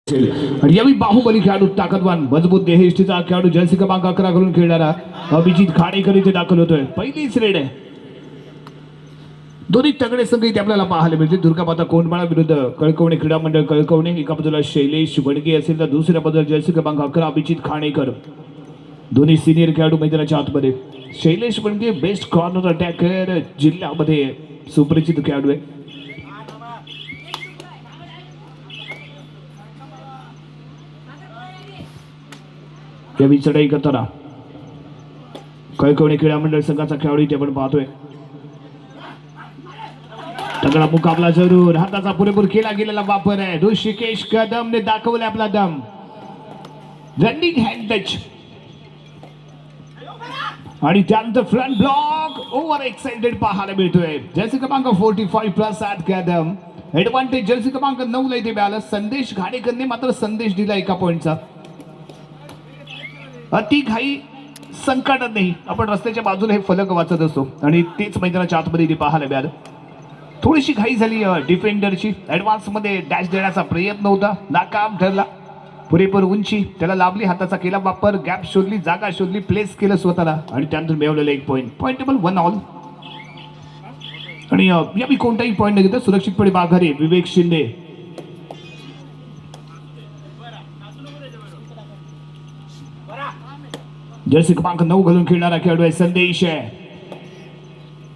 आणि यावेळी बाहुबली खेळाडू ताकदवान मजबूत देहयष्टीचा खेळाडू जर्सी क्रमांक 11 घालून खेळणारा अभिजित खाडेकर इथे दाखल होतोय. पहिलीच रेड आहे. दोन्ही तगडे संघ इथे आपल्याला पाहायला मिळतील. दुर्गामाता कोंडमाळा विरुद्ध कळकवणे क्रीडा मंडळ कळकवणे. एका बाजूला शैलेश वडगे असेल तर दुसऱ्या बाजूला जर्सी क्रमांक 11 अभिजित खाडेकर. दोन्ही सिनियर खेळाडू मैदानाच्या आतमध्ये. Shailesh Wadge best corner attacker जिल्ह्यामध्ये सुपरिचित खेळाडू आहे. यावेळी चढाई करताना कळकवणे क्रीडा मंडळ संघाचा खेळाडू इथे आपण पाहतोय. तगडा मुकाबला जरूर. हाताचा पुरेपूर केला गेलेला वापर आहे. ऋषिकेश कदमने दाखवले आपला दम. रनिंग हँड टच आणि त्यानंतर फ्रंट ब्लॉक ओव्हर एक्साइटेड पाहायला मिळतोय. जर्सी क्रमांक 45 प्लस 8 कदम. ऍडव्हान्टेज जर्सी क्रमांक 9 ला इथे मिळाला. संदेश घाडेकरने मात्र संदेश दिला एका पॉइंटचा. अति घाई संकटात नाही. आपण रस्त्याच्या बाजूला हे फलक वाचत असतो आणि तेच मैदानाच्या आतमध्ये इथे पाहायला मिळालं. थोडीशी घाई झाली डिफेंडरची. ऍडव्हान्स मध्ये डॅश देण्याचा प्रयत्न होता, नाकाम ठरला. पुरेपूर उंची त्याला लाभली. हाताचा केला वापर. गॅप शोधली, जागा शोधली, प्लेस केलं स्वतःला आणि त्यानंतर मिळवलेलं एक पॉईंट. Point table 1 all. आणि यावेळी कोणताही पॉईंट न घेता सुरक्षितपणे माघारी विवेक शिंदे. जर्सी क्रमांक 9 घालून खेळणारा खेळाडू आहे संदेश आहे.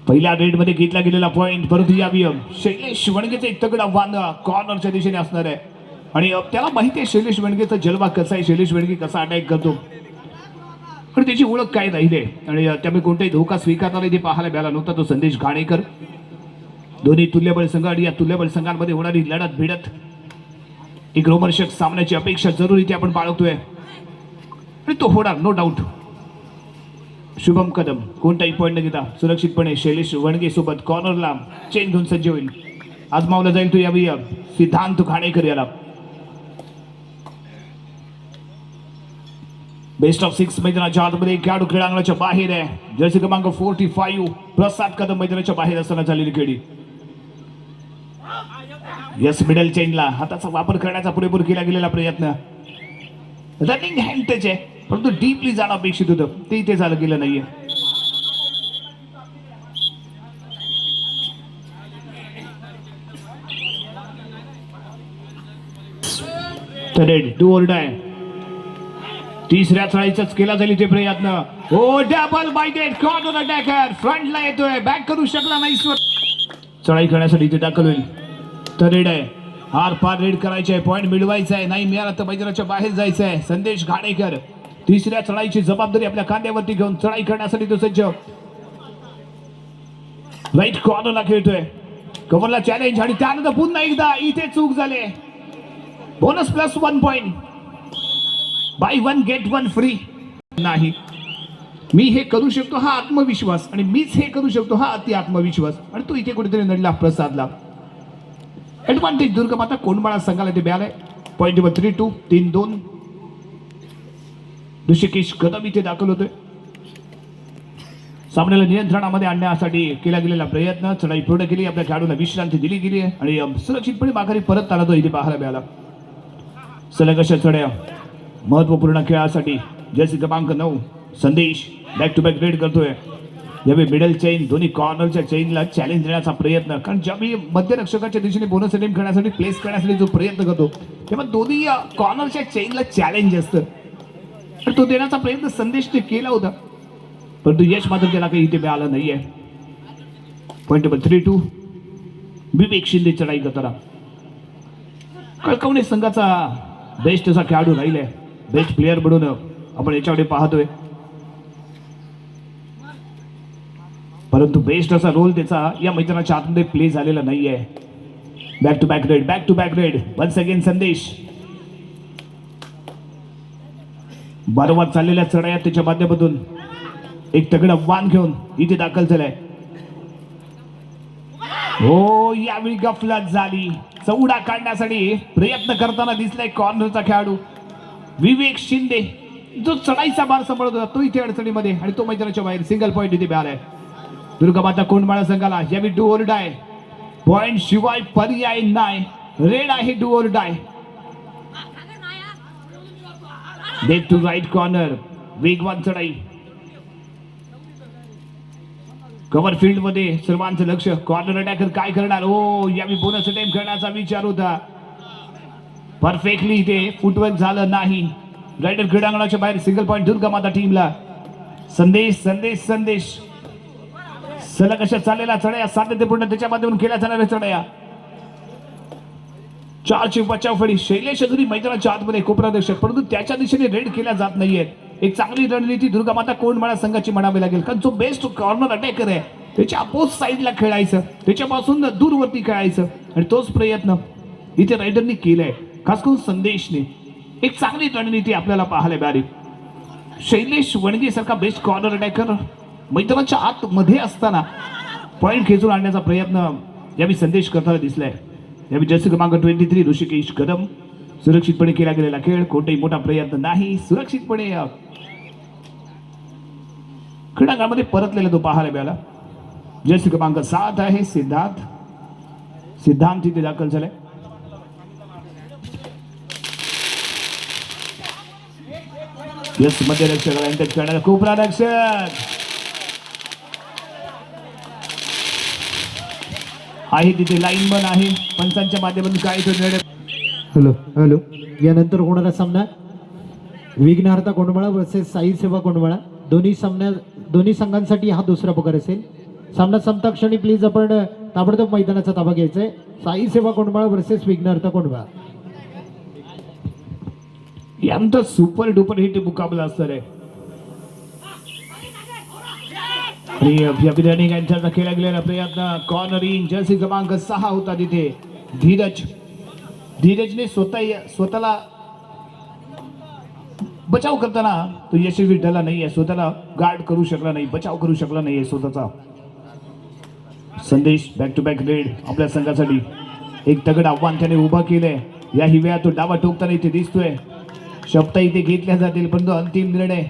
पहिल्या रेड मध्ये घेतला गेलेला पॉइंट. परंतु यावी शैलेश वणगेचा एक तगडा वान कॉर्नरच्या दिशेने असणार आहे आणि त्याला माहिती आहे शैलेश वणगेचा जलवा कसा आहे, शैलेश वणगे कसा अटॅक करतो पण त्याची ओळख काय राहिली आणि त्यामुळे कोणताही धोका स्वीकारणारा इथे पाहायला मिळाला नव्हता तो संदेश घाडेकर. दोन्ही तुल्यबळ संघ आणि या तुल्यबळ संघांमध्ये होणारी लढत भिडत एक रोमहर्षक सामन्याची अपेक्षा जरूर इथे आपण बाळगतोय आणि तो होणार नो डाऊट. शुभम कदम कोणताही पॉईंट न घेता सुरक्षितपणे शैलेश वणगे सोबत कॉर्नरला चेन घेऊन सज्ज होईल. आजमावला जाईल तो यावेळी सिद्धांत घाडेकर याला. बेस्ट ऑफ 6 मैदानाच्या आतमध्ये खेळाडू क्रीडांगणाच्या बाहेर आहे. जर्सी क्रमांक 45 प्लस 7 कदम मैदानाच्या बाहेर असताना झालेली खेळी. यस मिडल चेनला हाताचा वापर करण्याचा पुरेपूर केला गेलेला प्रयत्न. रनिंग हँड टच आहे परंतु डीपली जाणं अपेक्षित होतं ते इथे झालं गेलं नाहीये. डू ऑर डाय. तिसऱ्या चढाईचाच केला जाईल इथे प्रयत्न. हो डबल बायटेड कॉर्नर अटॅकर फ्रंटला येतोय. बॅक करू शकला नाही. चढाई करण्यासाठी इथे दाखल होईल. तर रेड आहे. हार पार रेड करायचे आहे. पॉईंट मिळवायचा आहे. नाही मिळाला तर मैदानाच्या बाहेर जायचं आहे. संदेश घाडेकर तिसऱ्या चढाईची जबाबदारी आपल्या खांद्यावरती घेऊन चढाई करण्यासाठी तो सज्ज. राईट कॉर्नरला खेळतोय. कव्हरला चॅलेंज आणि त्यानंतर पुन्हा एकदा इथे चूक झाले. Bonus plus 1 point. Buy 1 get 1 free. नाही मी हे करू शकतो हा आत्मविश्वास आणि मीच हे करू शकतो हा अति आत्मविश्वास आणि तो इथे कुठेतरी नडला प्रसादला. ऍडव्हान्टेज दुर्गामाता कोंडमाळा संघाला ते मिळालंय. Point number 3-2 3-2. ऋषिकेश कदम इथे दाखल होतोय. सामन्याला नियंत्रणामध्ये आणण्यासाठी केला गेलेला प्रयत्न. चढाई पूर्ण केली. आपल्या खेळाडूला विश्रांती दिली गेली आहे आणि सुरक्षितपणे माघारी परत आला तो इथे पाहायला मिळाला. सलग अशा चढ्या महत्वपूर्ण खेळासाठी जर्सी क्रमांक 9 संदेश बॅक टू बॅक रेड करतोय. यावेळी मिडल चेन दोन्ही कॉर्नरच्या चेनला चॅलेंज देण्याचा प्रयत्न. कारण ज्यावेळी मध्यरक्षकाच्या दिशेने बोनस अटेम्प्ट करण्यासाठी प्लेस करण्यासाठी जो प्रयत्न करतो तेव्हा दोन्ही कॉर्नरच्या चेनला चॅलेंज असतं तर तो देण्याचा प्रयत्न संदेशने केला होता परंतु यश मात्र त्याला काही इथे मिळालं नाहीये. Point number 3-2. विवेक शिंदे चढाई करताना कळकवणे संघाचा बेस्ट असा खेळाडू राहिलाय. बेस्ट प्लेअर म्हणून आपण याच्याकडे पाहतोय परंतु बेस्ट असा रोल त्याचा या मैदानाच्या आतमध्ये प्ले झालेला नाहीये. Back to back raid. Back to back raid. Once again Sandesh. वारंवार चाललेल्या चढाया त्याच्या माध्यमातून एक तगडा वान घेऊन इथे दाखल झालाय. हो यावेळी गफलत झाली. चौडा काढण्यासाठी प्रयत्न करताना दिसलाय कॉर्नरचा खेळाडू विवेक शिंदे जो चढाईचा भार सांभाळत होता तो इथे अडचणीमध्ये आणि तो मैदानाच्या बाहेर. सिंगल पॉईंट इथे मिळालाय दुर्गामाता कोंडमाळा संघाला. यावेळी डू ऑर डाय. पॉइंट शिवाय पर्याय नाही. रेड आहे do or die. Left to right corner, वेगवान चढाई. कव्हर फील्ड मध्ये सर्वांचं लक्ष. कॉर्नर अटॅकर काय करणार. ओ यावेळी बोनस अटेम्प्ट करण्याचा विचार होता. परफेक्टली ते फुटवर्क झालं नाही. रायडर क्रीडांगणाच्या बाहेर सिंगल पॉइंट दुर्गा माता टीमला. संदेश संदेश संदेश सलग अशा चाललेला चढाया सातत्यपूर्ण त्याच्या माध्यमातून केल्या जाणाऱ्या चढाया. 4ची बचाव फळी. शैलेश अजूनही मैदानाच्या आतमध्ये कोपरारक्षक, परंतु त्याच्या दिशेने रेड केल्या जात नाहीये. एक चांगली रणनीती दुर्गा माता कोंडमाळा संघाची म्हणावी लागेल, कारण जो बेस्ट कॉर्नर अटॅकर आहे त्याच्या अपोज साईडला खेळायचं, त्याच्यापासून दूरवरती खेळायचं, आणि तोच प्रयत्न इथे रायडरनी केलाय. खास करून संदेशने एक चांगली रणनीती आपल्याला पाहायला मिळाली. शैलेश वणगे सारखा बेस्ट कॉर्नर अटॅकर मैदानाच्या आतमध्ये असताना पॉइंट खेचून आणण्याचा प्रयत्न यावेळी संदेश करताना दिसलाय. यावेळी जर्सी क्रमांक 23 ऋषिकेश कदम. सुरक्षितपणे केला गेलेला खेळ, कोणताही मोठा प्रयत्न नाही, सुरक्षितपणे क्रीडांगणामध्ये परतलेला तो पाहायला मिळाला. जर्सी क्रमांक 7 आहे सिद्धार्थ. सिद्धांत तिथे दाखल झालाय. यस मध्ये रक्षक करणारा कोपरा रक्षक आहे तिथे. लाईनमन आहे. पंचांच्या माध्यमातून काय हॅलो हॅलो. यानंतर होणारा सामना विघ्नहर्ता कोंडमाळा वर्सेस साई सेवा कोंडमाळा. दोन्ही संघांसाठी हा दुसरा प्रकार असेल. सामना संपता क्षणी प्लीज आपण ताबडतोब मैदानाचा ताबा घ्यायचा आहे. साई सेवा कोंडमाळा वर्सेस विघ्नहर्ता कोंडमाळा. यानंतर सुपर डुपर हिट मुकाबला असणार आहे. रनिंग यांच्याचा केला गेलेला प्रयत्न. Corner in. जर्सी क्रमांक 6 होता तिथे धीरजने स्वतःला बचाव करताना तो यशस्वी ठरला नाहीये. स्वतःला गार्ड करू शकला नाही, बचाव करू शकला नाहीये स्वतःचा. संदेश बॅक टू बॅक रेड आपल्या संघासाठी. एक तगड आव्हान त्याने उभा केलंय. या हिव्या तो डावा टोकताना इथे दिसतोय. शब्द इथे घेतल्या जातील, परंतु अंतिम निर्णय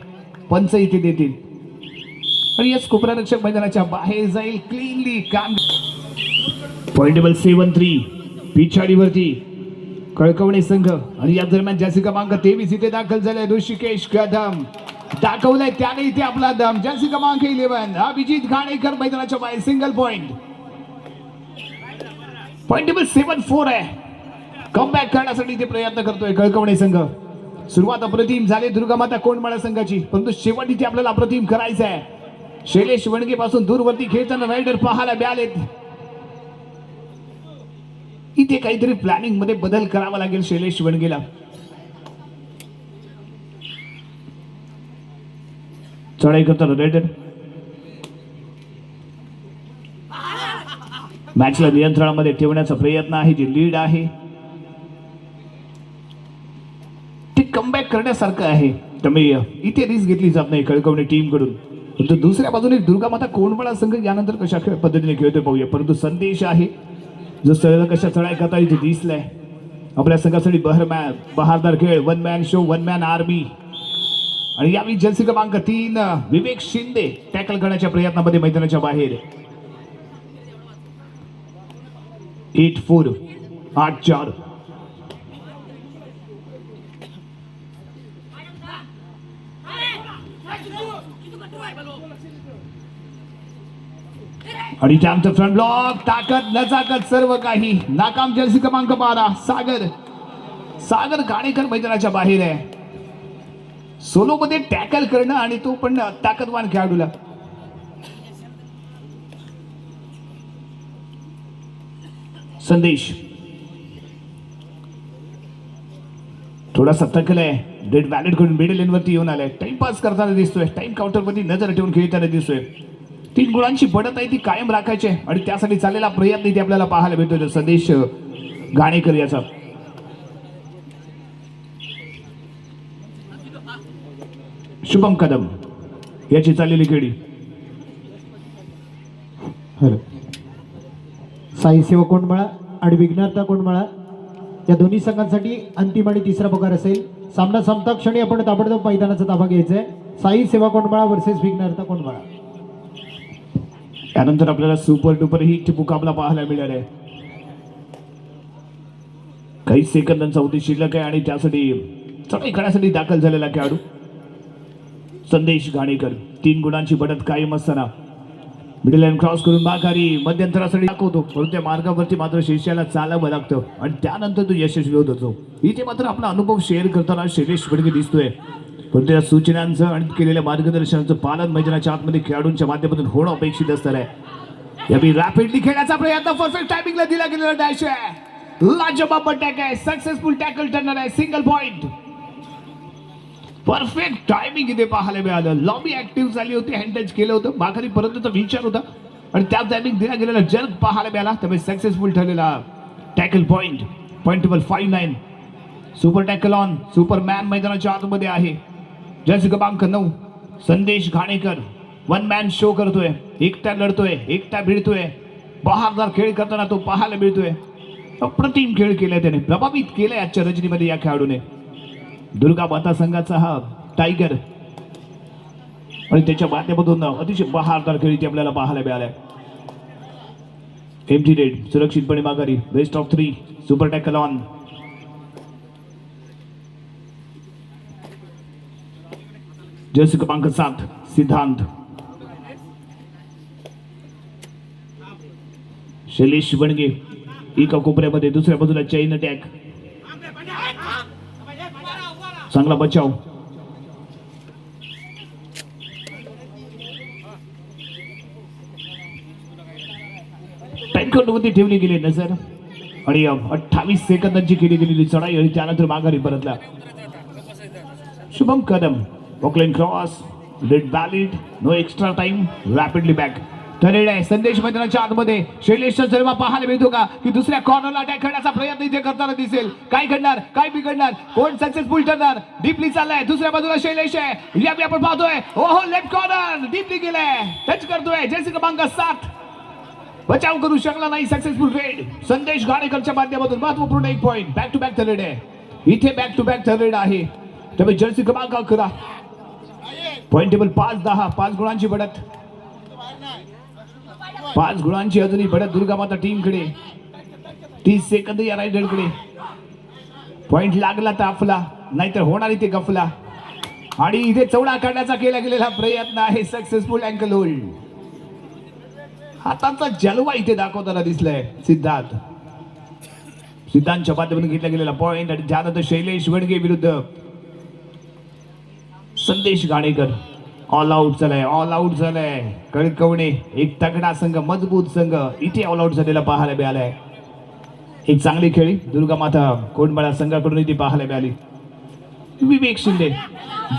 पंच इथे देतील. आणि यस कोपरारक्षक मैदानाच्या बाहेर जाईल. क्लीनली काम. पॉइंटेबल 7-3 पिछाडीवरती कळकवणे संघ. आणि या दरम्यान जर्सी क्रमांक 23 इथे दाखल झालाय ऋषिकेश कदम. दाखवलाय त्याने इथे आपला दम. जर्सी क्रमांक 11 अभिजित घाणेकर मैदानाच्या बाहेर. Single point. पॉइंटेबल 7-4 आहे. कमबॅक करण्यासाठी इथे प्रयत्न करतोय कळकवणे संघ. सुरुवात अप्रतिम झाली दुर्गा माता कोंडमाळा संघाची, परंतु शेवट इथे आपल्याला अप्रतिम करायचं आहे. शैलेश वणगे पासून दूरवरती खेळताना रायडर पाहायला मिळालेत. इथे काहीतरी प्लॅनिंग मध्ये बदल करावा लागेल शैलेश वणगेला. चढाई करताना रायडर मॅचला नियंत्रणामध्ये ठेवण्याचा प्रयत्न आहे. जी लीड आहे ते कमबॅक करण्यासारखं आहे, त्यामुळे इथे रिस्क घेतली जात नाही कळकवणे टीम कडून. परंतु दुसऱ्या बाजूने दुर्गा माता कोंडमाळा संघ यानंतर कशा पद्धतीने खेळतोय पाहूया. परंतु संदेश आहे जो सगळं कशा चढाई करता इथे दिसलाय. आपल्या संघासाठी बहारदार खेळ. 1 मॅन शो, 1 मॅन आर्मी. आणि यावेळी जर्सी क्रमांक 3 विवेक शिंदे टॅकल करण्याच्या प्रयत्नामध्ये मैदानाच्या बाहेर. 8-4 8-4. आणि त्यानंतर फ्रंट ब्लॉक. ताकद नजाकत सर्व काही नाकाम. जर्सी क्रमांक 12 सागर घाणेकर मैदानाच्या बाहेर आहे. सोलो मध्ये टॅकल करणं आणि तो पण ताकदवान खेळाडूला. संदेश थोडासा थकलाय. डेड व्हॅलेट कडून मिडल लेन वरती येऊन आलाय. टाइमपास करताना दिसतोय. टाइम काउंटर वरती नजर ठेवून खेळताना दिसतोय. 3 गुणांची पडत आहे ती कायम राखायची आणि त्यासाठी चाललेला प्रयत्न इथे आपल्याला पाहायला मिळतोय संदेश घाणेकर याचा. शुभम कदम याची चाललेली खेळी. हॅलो. साई सेवा कोंडमाळा आणि विघ्नहर्ता कोंडमाळा या दोन्ही संघांसाठी अंतिम आणि तिसरा प्रकार असेल. सामना संपता क्षणी आपण ताबडतोब मैदानाचा ताबा घ्यायचा आहे. साई सेवा कोंडमाळा वर्सेस विघ्नहर्ता कोंडमाळा. त्यानंतर आपल्याला सुपर डुपर हिट मुकाबला पाहायला मिळाला आहे. काही सेकंदांचा उद्देश शिल्लक आहे आणि त्यासाठी चढाई करण्यासाठी दाखल झालेला खेळाडू संदेश घाणेकर. 3 गुणांची बढ़त कायम असताना मिडल लाईन क्रॉस करून माघारी मध्यंतरासाठी दाखवतो, परंतु त्या मार्गावरती मात्र शिष्याला चालावं लागतं आणि त्यानंतर तो यशस्वी होत होतो. इथे मात्र आपला अनुभव शेअर करताना शैलेश वडगे दिसतोय, परंतु त्या सूचनांचं आणि केलेल्या मार्गदर्शनाचं पालन मैदानाच्या आतमध्ये खेळाडूंच्या माध्यमातून होणं अपेक्षित असणार आहे. यावेळी रॅपिडली खेळण्याचा प्रयत्न, परफेक्ट टायमिंगला दिला गेलेला डॅश आहे, लाजवाब अटॅक आहे, सक्सेसफुल टॅकल टर्नर आहे, सिंगल पॉइंट. परफेक्ट टायमिंग इथे पाहायला मिळालं. लॉबी ऍक्टिव्ह झाली होती, हँड टच केलं होतं, माघारी परत विचार होता आणि त्या टायमिंग दिला गेलेला जर्क पाहायला मिळाला, त्यामुळे सक्सेसफुल ठरलेला tackle point. Point table 5-9. Super tackle on, Superman मैदानाच्या आतमध्ये आहे. जर्सी क्रमांक 9 संदेश घाणेकर 1 मॅन शो करतोय, एकटा लढतोय, एकटा भिडतोय, बहारदार खेळ करताना तो पाहायला मिळतोय. अप्रतिम खेळ केलाय त्याने, प्रभावित केलाय आजच्या रजनीमध्ये या खेळाडूने. दुर्गा माता संघाचा हा टायगर आणि त्याच्या माध्यमातून अतिशय बहारदार खेळ इथे आपल्याला पाहायला मिळालाय. एमटी रेड सुरक्षितपणे माघारी, best of 3. Super tackle on. Jersey क्रमांक 7 सिद्धांत. शैलेश वणगे एका कोपऱ्यामध्ये, दुसऱ्या बाजूला चैन अटॅक, चांगला बचाव. टाइमकाउंटमध्ये ठेवली गेली नजर आणि 28 सेकंदांची केली गेलेली चढाई आणि त्यानंतर माघारी परतला. शुभम कदम ऑकलँड cross, raid valid, no extra time, rapidly back. ठरेड आहे संदेश मैदानाच्या आतमध्ये. शैलेशचा जन्म पाहायला मिळतो का की दुसऱ्या कॉर्नरला अटॅक करण्याचा प्रयत्न इथे करताना दिसेल. काय घडणार, काय बिघडणार, कोण सक्सेसफुल ठरणार. डीपली चाललाय, दुसऱ्या बाजूला शैलेश आहे, यावेळी आपण पाहतोय ओहो लेफ्ट कॉर्नर डीपली गेलाय, टच करतोय. जर्सी क्रमांक 7 बचाव करू शकला नाही, सक्सेसफुल रेड. संदेश घाणेकरच्या माध्यमातून महत्वपूर्ण 1 point. Back to back third आहे इथे, बॅक टू बॅक थर्ड आहे. त्यामुळे जर्सी क्रमांक 11 पॉइंट टेबल 5-10, 5 गुणांची बढ़त, 5 गुणांची अजूनही बढ़त दुर्गा माता टीमकडे. 30 सेकंद या रायडरकडे. पॉइंट लागला तर आपला, नाहीतर होणार इथे गफला. आणि इथे चौडा काढण्याचा केला गेलेला प्रयत्न आहे, सक्सेसफुल अँकल होल्ड. हाताचा जलवा इथे दाखवताना दिसलाय सिद्धांत. सिद्धांतच्या माध्यमातून घेतला गेलेला पॉइंट आणि त्यानंतर शैलेश वडगे विरुद्ध संदेश घाणेकर. ऑल आउट झालाय, ऑल आउट झालाय. कळकवणे एक तगडा संघ, मजबूत संघ इथे ऑल आउट झालेला पाहायला मिळालाय. एक चांगली खेळी दुर्गा माता कोंडमाळा संघाकडून इथे पाहायला मिळाली. विवेक शिंदे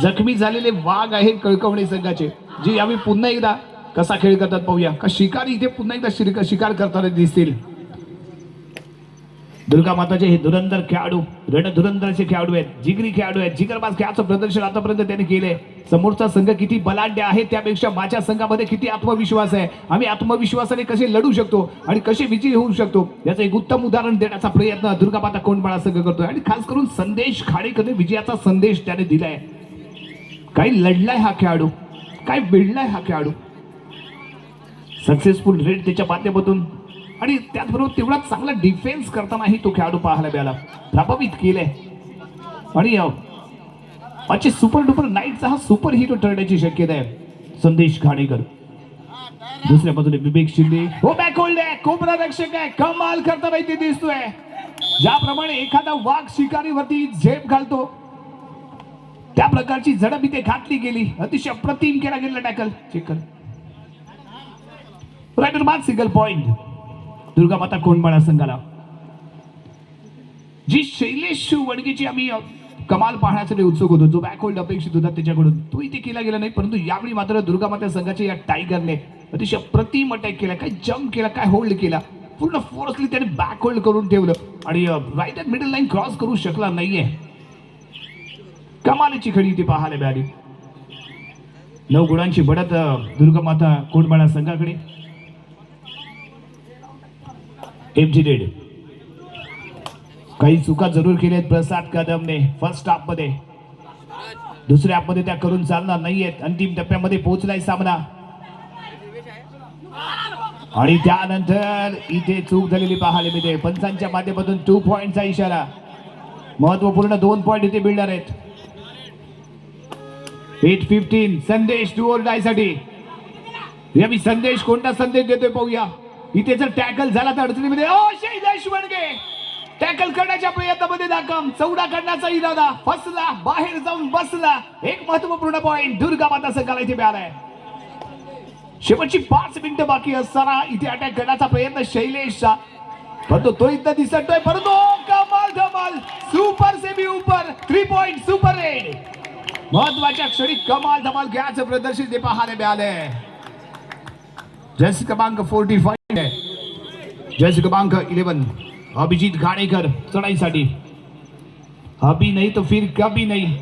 जखमी झालेले वाघ आहेत कळकवणे संघाचे, जे यावेळी पुन्हा एकदा कसा खेळ करतात पाहूया. का शिकारी इथे पुन्हा एकदा शिकार करताना दिसतील. दुर्गा माताचे हे धुरंधर खेळाडू, रणधुरंधरचे खेळाडू आहेत, जिगरी खेळाडू आहेत. जिगरबाज खेळाचं प्रदर्शन आतापर्यंत त्यांनी केलंय. समोरचा संघ किती बलाढ्य आहे त्यापेक्षा माझ्या संघामध्ये किती आत्मविश्वास आहे, आम्ही आत्मविश्वासाने कसे लढू शकतो आणि कसे विजयी होऊ शकतो याचं एक उत्तम उदाहरण देण्याचा प्रयत्न दुर्गा माता कोंडमाळा संघ करतोय. आणि खास करून संदेश घाणेकरने विजयाचा संदेश त्याने दिलाय. काही लढलाय हा खेळाडू, काय भिडलाय हा खेळाडू. सक्सेसफुल रेड त्याच्या माध्यमातून आणि त्याचबरोबर तेवढा चांगला डिफेन्स करतानाही तो खेळाडू पाहायला मिळाला, प्रभावित केलंय. आणि आजचे सुपर डुपर नाईटचा हा सुपर हिरो ठरण्याची शक्यता आहे संदेश घाणेकर. दुसऱ्या बाजूने विवेक शिंदे हो बॅक होल्ड आहे, कोबरा रक्षक आहे, कमाल करताना इथे दिसतोय. ज्याप्रमाणे एखादा वाघ शिकारीवरती झेप घालतो त्या प्रकारची झडप इथे घातली गेली. अतिशय अप्रतिम केला गेलेला टॅकल. चेक कर, रायडर बाद, सिंगल पॉइंट दुर्गा माता कोंडमाळा संघाला. जी शैलेश वडगेची आम्ही कमाल पाहण्यासाठी उत्सुक होतो, जो बॅक होल्ड अपेक्षित होता त्याच्याकडून, तो इथे केला गेला नाही. परंतु यावेळी मात्र दुर्गा माता संघाच्या या टायगरने अतिशय अप्रतिम अटॅक केला. काय जम्प केला, काय होल्ड केला, पूर्ण फोर्सली त्याने बॅक होल्ड करून ठेवलं आणि right and middle line cross करू शकला नाहीये. कमालीची खडी इथे पाहायला मिळाली. 9 गुणांची बढ़त दुर्गा माता कोंडमाळा संघाकडे. एमजी रेड काही चुका जरूर केल्या आहेत प्रसाद कदमने फर्स्ट हाफ मध्ये, दुसऱ्या हाफ मध्ये त्या करून चालणार नाहीयेत. अंतिम टप्प्यामध्ये पोहोचलाय सामना आणि त्यानंतर इथे चूक झालेली पाहायला मिळते. पंचांच्या माध्यमातून 2 पॉइंटचा इशारा. महत्वपूर्ण 2 पॉइंट इथे मिळणार आहेत. 8-15 संदेश डू ऑर डाय साठी. यावी संदेश कोणता संदेश देतोय पाहूया. इथे जर टॅकल झाला तर अडचणीमध्ये शैलेश वणगे टॅकल करण्याच्या प्रयत्नामध्ये नाकाम. चौडा करण्याचा इरादा फसला, बाहेर जाऊन बसला. एक महत्वपूर्ण पॉइंट दुर्गा माता संघाला इथे मिळालाय. शेवटची 5 मिनिटं बाकी असताना इथे अटॅक करण्याचा प्रयत्न शैलेशचा, परंतु तो इथं दिसतोय. परंतु कमाल धमाल सुपर सेमी उपर 3 पॉइंट सुपर रेड. महत्वाच्या क्षणी कमाल धमाल घ्यायचं प्रदर्शन ते पाहायला मिळाले. जर्सी क्रमांक 45 आहे. जर्सी क्रमांक 11 अभिजित घाणेकर चढाईसाठी. अभी नाही तो फिर कभी नाही.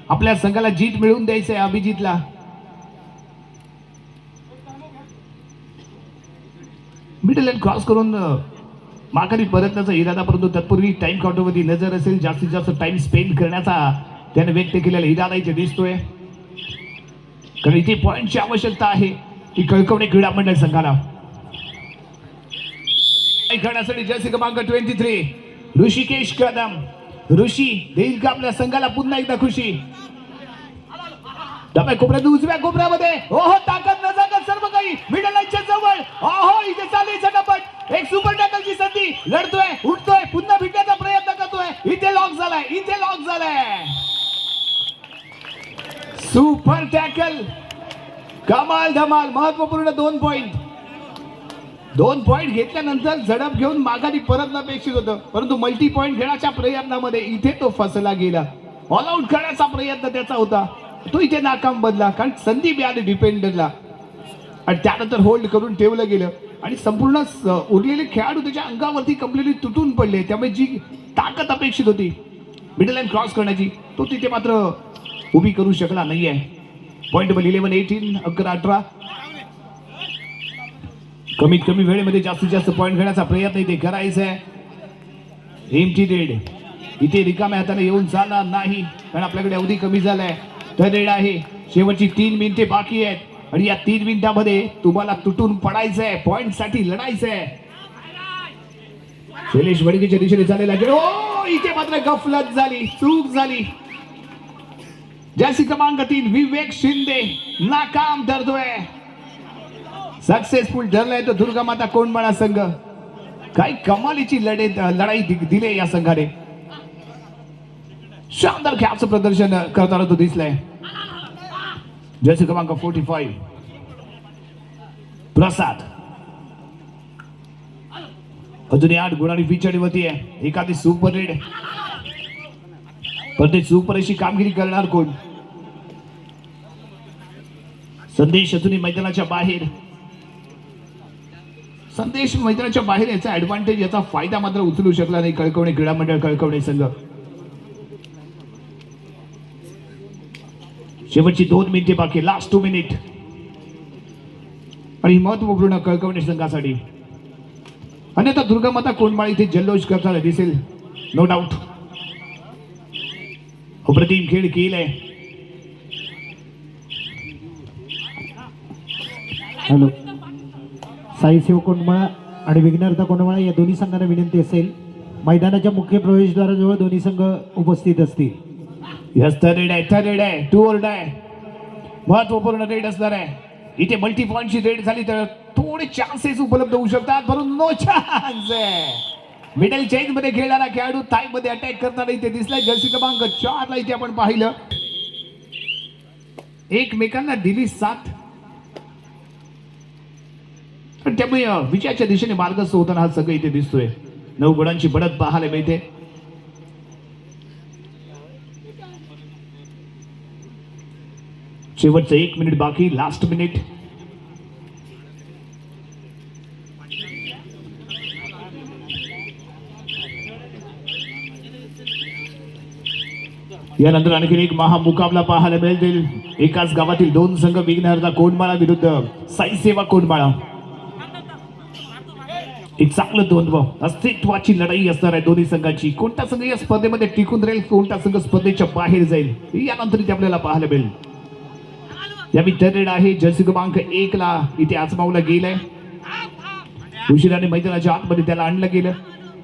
आपल्या संघाला जीत मिळवून द्यायचंय अभिजितला. मिडल लाईन क्रॉस करून माघारी परतण्याचा इरादा, परंतु तत्पूर्वी टाइम काउंटरवरती नजर असेल. जास्तीत जास्त टाइम स्पेंड करण्याचा त्याने व्यक्त केलेला इरादा इथे दिसतोय. कारण इथे पॉइंटची आवश्यकता आहे ती कळकवणे क्रीडा मंडळ संघाला. खेळण्यासाठी जर्सी क्रमांक 23 ऋषिकेश कदम. ऋषी देईल का आपल्या संघाला पुन्हा एकदा खुशी. डाव्या कोपऱ्यात उजव्या कोपऱ्यामध्ये ओहो ताकद नजाकत सर्व काही मिडल लाईनच्या जवळ. ओहो इथे चालली झटापट. एक सुपर टॅकलची संधी. लढतोय, उठतोय, पुन्हा भिडण्याचा प्रयत्न करतोय. इथे लॉक झालाय, इथे लॉक झालाय. सुपर टॅकल कमाल धमाल. महत्वपूर्ण 2 पॉइंट. 2 पॉइंट घेतल्यानंतर झडप घेऊन माघारी परतणं अपेक्षित होतं, परंतु मल्टी पॉइंट घेण्याच्या प्रयत्नामध्ये इथे तो फसला गेला. ऑल आउट करण्याचा प्रयत्न त्याचा होता, तो इथे नाकाम बदला. कारण संधी मिळाली डिफेंडरला आणि त्यानंतर होल्ड करून ठेवलं गेलं आणि संपूर्ण उरलेले खेळाडू त्याच्या अंगावरती कम्प्लिटली तुटून पडले. त्यामुळे जी ताकद अपेक्षित होती मिडल लाईन क्रॉस करण्याची, तो तिथे मात्र उभी करू शकला नाहीये. Point number 11-18 11-18. कमीत कमी वेळेमध्ये जास्तीत जास्त पॉइंट घेण्याचा प्रयत्न इथे करायचा आहे. एम्प्टी रेड इथे रिकाम्या हाताने येऊन चालणार नाही, कारण आपल्याकडे अवधी कमी झालाय. तर रेड आहे. शेवटची 3 मिनिटे बाकी आहेत आणि या 3 मिनिटांमध्ये तुम्हाला तुटून पडायचं आहे, पॉइंट साठी लढायचं आहे. शैलेश वडगेच्या दिशेने चाललेला इथे मात्र गफलत झाली, चूक झाली. जर्सी क्रमांक 3 विवेक शिंदे नाकाम ठरतोय. सक्सेसफुल ठरलाय तो दुर्गा माता कोंडमाळा संघ. काही कमालीची लढाई दिली या संघाने. शानदार खेळाचं प्रदर्शन करताना तो दिसलाय. जर्सी क्रमांक 45 प्रसाद अजूनही 8 गुणांनी पिछाडीवरती आहे. एखादी सुपर रेड, पण ते सुपर अशी कामगिरी करणार कोण. संदेश अजूनही मैदानाच्या बाहेर. संदेश मैदानाच्या बाहेर याचा ऍडव्हान्टेज, याचा फायदा मात्र उचलू शकला नाही कळकवणे क्रीडा मंडळ कळकवणे संघ. शेवटची 2 मिनिटे बाकी, लास्ट 2 मिनिट आणि महत्वपूर्ण कळकवणे संघासाठी. आणि आता दुर्गा माता कोंडमाळी इथे जल्लोष करताना दिसेल नो डाऊट. अप्रतिम खेळ केलाय. हॅलो, साईसेव कोंडमाळा आणि विघ्नहर्ता कोंडमाळा या दोन्ही संघांना विनंती असेल, मैदानाच्या मुख्य प्रवेशद्वाराजवळ दोन्ही संघ उपस्थित असतील. यस, रेड आहे 2 or die. महत्वपूर्ण रेड असणार आहे. इथे मल्टी पॉइंटची रेड झाली तर थोडे चान्सेस उपलब्ध होऊ शकतात, परंतु नो चान्स आहे. मिडल चेंज मध्ये खेळणारा खेळाडू थाय मध्ये अटॅक करताना इथे दिसलाय. जर्सी क्रमांक 4 ला इथे आपण पाहिलं. एकमेकांना दिली साथ, पण त्यामुळे विजयाच्या दिशेने मार्गस्थ होताना हा सगळं इथे दिसतोय. 9 गुणांची बढत पाहायला मिळते. शेवटचं 1 मिनिट बाकी, लास्ट मिनिट. यानंतर आणखी एक महामुकाबला पाहायला मिळेल. एकाच गावातील 2 संघ, विघ्नहर्ता कोंडमाळा विरुद्ध साई सेवा कोंडमाळा. एक चांगलं द्वंद्व, अस्तित्वाची लढाई असणार आहे दोन्ही संघांची. कोणता संघ या स्पर्धेमध्ये टिकून राहील, कोणता संघ स्पर्धेच्या बाहेर जाईल, यानंतर इथे आपल्याला पाहायला मिळेल. यावी रेड आहे. जर्सी क्रमांक 1 ला इथे आजमावला गेलाय. उशिराने मैदानाच्या आतमध्ये त्याला आणलं गेलं.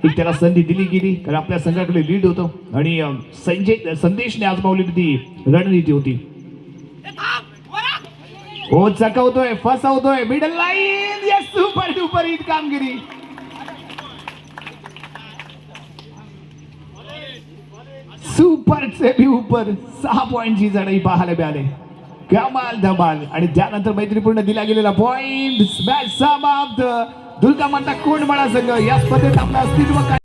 एक त्याला संधी दिली गेली कारण आपल्या संघाकडे लीड होतं आणि संदेशने आजमावली ती रणनीती होती. हो चकवतोय फसवतोय मिडल लाईन या सुपर डुपर हिट कामगिरी. सुपर से ऊपर 6 पॉइंटची चढाई पाहायला मिळाले. कमाल धमाल आणि त्यानंतर मैत्रीपूर्ण दिला गेलेला पॉइंट मॅच समाप्त. दुर्गा माता कोंडमाळा संघ या स्पर्धेत आपलं अस्तित्व